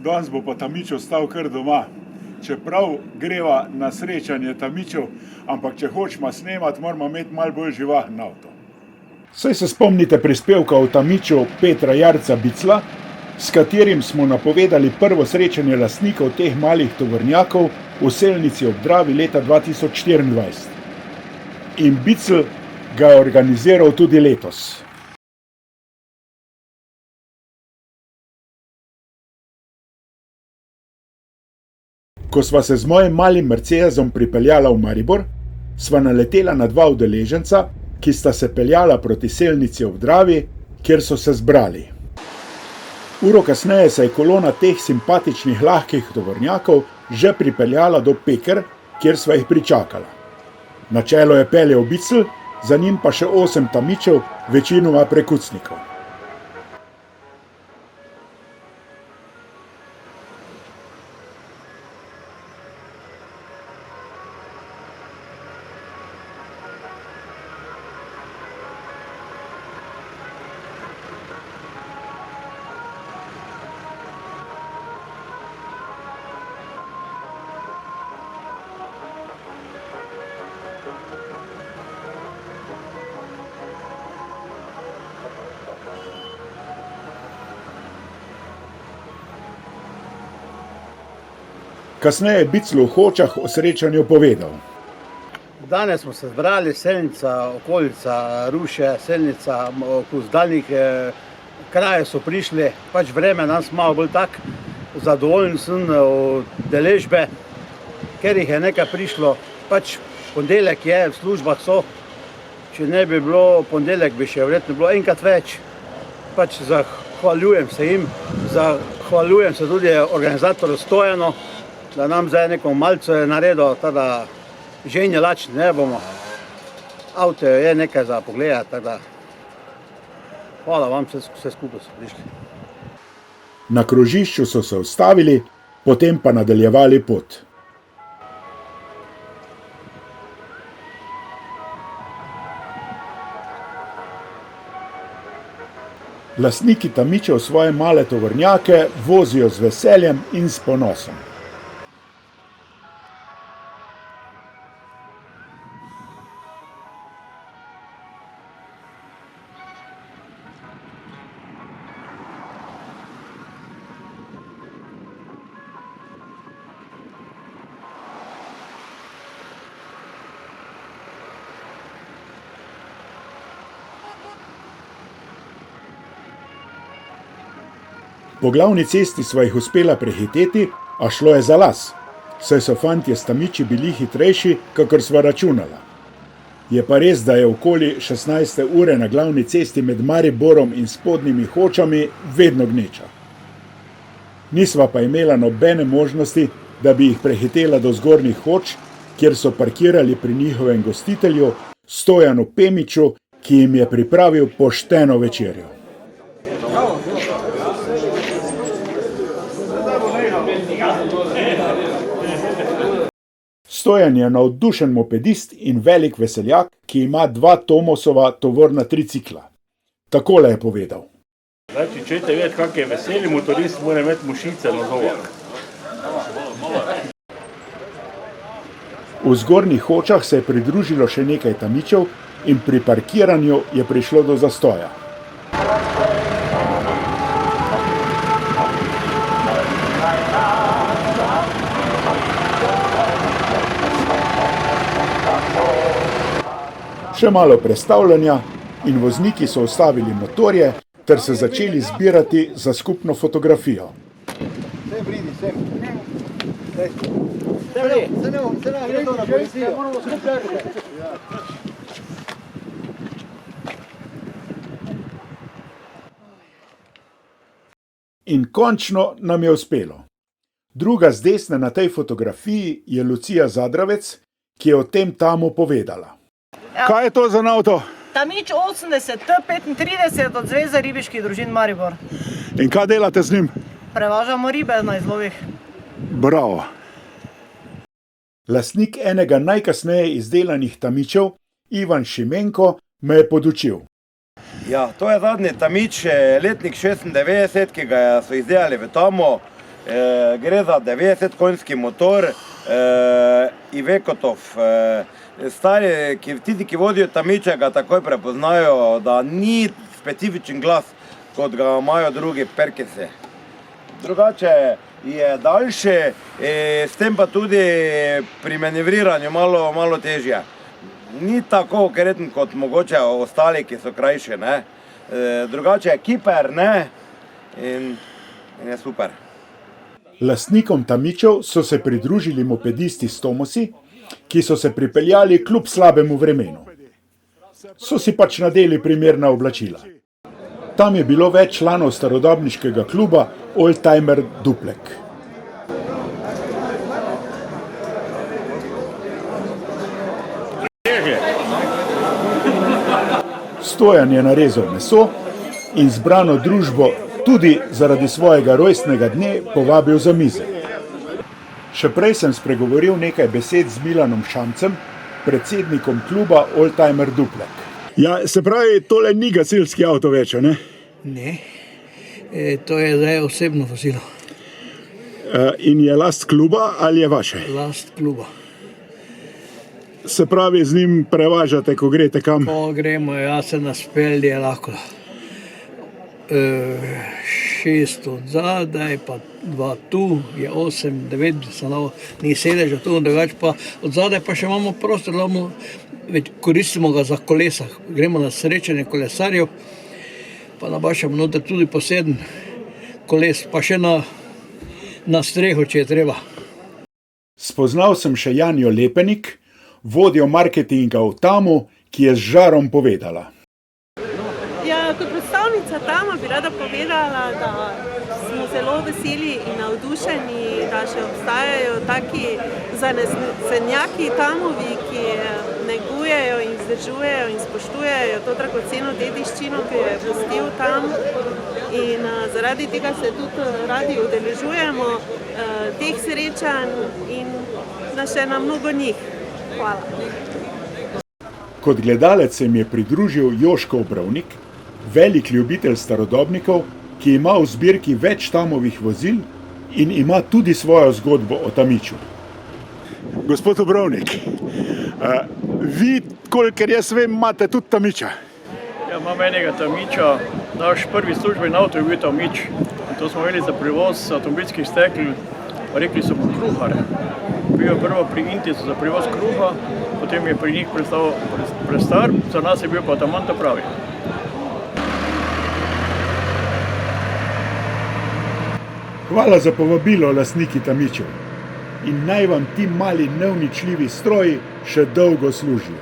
danes bo pa tamič ostal kar doma. Čeprav greva na srečanje tamičev, ampak če hočemo snemati, moramo imeti malo bolj živahen avto. Saj se spomnite prispevka o tamiču Petra Jarca Bicla, s katerim smo napovedali prvo srečanje lastnikov teh malih tovornjakov v Selnici ob Dravi leta 2024. In Bicl ga je organiziral tudi letos. Ko sva se z mojim malim Mercedesom pripeljala v Maribor, sva naletela na dva udeleženca, ki sta se peljala proti Selnici ob Dravi, kjer so se zbrali. Uro kasneje se je kolona teh simpatičnih lahkih tovornjakov že pripeljala do Peker, kjer sva jih pričakala. Na čelo je peljal Bicl, za njim pa še 8 tamičev, večinoma prekucnikov. Kasneje je Bicl v Hočah o srečanju povedal. Danes smo se zbrali, Selnica, okolica, Ruše, Selnica, z daljnih krajev so prišli, pač vreme nas malo bolj tak, zadovoljen sem od deležbe, ker jih je nekaj prišlo, pač ponedeljek je, v službah so, če ne bi bilo ponedeljek, bi še verjetno bilo enkrat več, pač zahvaljujem se jim, zahvaljujem se tudi organizatorju Stojanu, da nam zdaj neko malce je naredil, tada ženje lačni ne bomo. Avto je nekaj za pogledati, tada hvala vam, vse skupaj so prišli. Na krožišču so se ustavili, potem pa nadaljevali pot. Lastniki tamičev svoje male tovornjake vozijo z veseljem in s ponosom. Po glavni cesti sva jih uspela prehiteti, a šlo je za las, saj so fantje s tamiči bili hitrejši, kakor sva računala. Je pa res, da je okoli 16. ure na glavni cesti med Mariborom in Spodnjimi Hočami vedno gneča. Nisva pa imela nobene možnosti, da bi jih prehitela do Zgornjih Hoč, kjer so parkirali pri njihovem gostitelju Stojanu Pemiču, ki jim je pripravil pošteno večerjo. Stojan je navdušen mopedist in velik veseljak, ki ima 2 Tomosova tovorna tricikla. Takole je povedal. Zdaj, če čujete vedeti, kak je veseli motorist, mora imeti mušice na zovah. V Zgornjih Hočah se je pridružilo še nekaj tamičev in pri parkiranju je prišlo do zastoja. Še malo prestavljanja in vozniki so ustavili motorje ter se začeli zbirati za skupno fotografijo. In končno nam je uspelo. Druga z desne na tej fotografiji je Lucija Zadravec, ki je o tem tamu povedala. Kaj je to za avto? Tamič 80 T35 od Zveze ribiških družin Maribor. In kaj delate z njim? Prevažamo ribe na izlovih. Bravo. Lastnik enega najkasneje izdelanih tamičev, Ivan Šimenko, me je podučil. Ja, to je zadnji tamič, letnik 96, ki ga so izdelali v Tamu. Gre za 90 konjski motor, Ivekotov. Stari, tisti, ki vodijo Tamiče, ga takoj prepoznajo, da ni specifičen glas, kot ga imajo drugi perkisi. Drugače je daljši, s tem pa tudi pri manevriranju malo težje. Ni tako okreten kot mogoče ostali, ki so krajši, ne. Drugače je kiper, ne, in je super. Lastnikom Tamičev so se pridružili mopedisti s Tomosi, ki so se pripeljali kljub slabemu vremenu. So si pač nadeli primerna oblačila. Tam je bilo več članov starodobniškega kluba Oldtimer Duplek. Stojan je narezal meso in zbrano družbo tudi zaradi svojega rojstnega dne povabil za mize. Še prej sem spregovoril nekaj besed z Milanom Šamcem, predsednikom kluba Oldtimer Duplek. Ja, se pravi, tole ni gasilski avto več, ne? Ne, to je zdaj osebno vozilo. In je last kluba ali je vaše? Last kluba. Se pravi, z njim prevažate, ko greste kam? Ko gremo, jaz se naspelje lahko. 6 od zadaj, pa 2 tu, je 8, 9, ni sedeža tu, drugače pa od zadaj pa še imamo prostor, koristimo ga za kolesa. Gremo na srečanje kolesarjev, pa nabašamo noter tudi po 7 koles, pa še na streho, če je treba. Spoznal sem še Janjo Lepenik, vodjo marketinga v Tamu, ki je z žarom povedala. Ja, kot predstavnica Tama bi rada povedala, da smo zelo veseli in navdušeni, da še obstajajo taki zanesenjaki Tamovi, ki negujejo in vzdržujejo in spoštujejo to dragoceno dediščino, ki jo je pustil Tam. In zaradi tega se tudi radi udeležujemo teh srečanj in še na mnogo njih. Hvala. Kot gledalec se mi je pridružil Joško Obrovnik, velik ljubitelj starodobnikov, ki ima v zbirki več Tamovih vozil in ima tudi svojo zgodbo o Tamiču. Gospod Obrovnik, vi, kolikor jaz vem, imate tudi Tamiča. Ja, imam enega Tamiča, naš prvi službeni avto je bil Tamič. To smo imeli za prevoz avtomobilskih stekel, rekli so mu kruhar. Bil je prvo pri Intisu za prevoz kruha, potem je pri njih prestar, za nas je bil pa taman pravi. Hvala za povabilo, lastniki Tamičev. In naj vam ti mali neuničljivi stroji še dolgo služijo.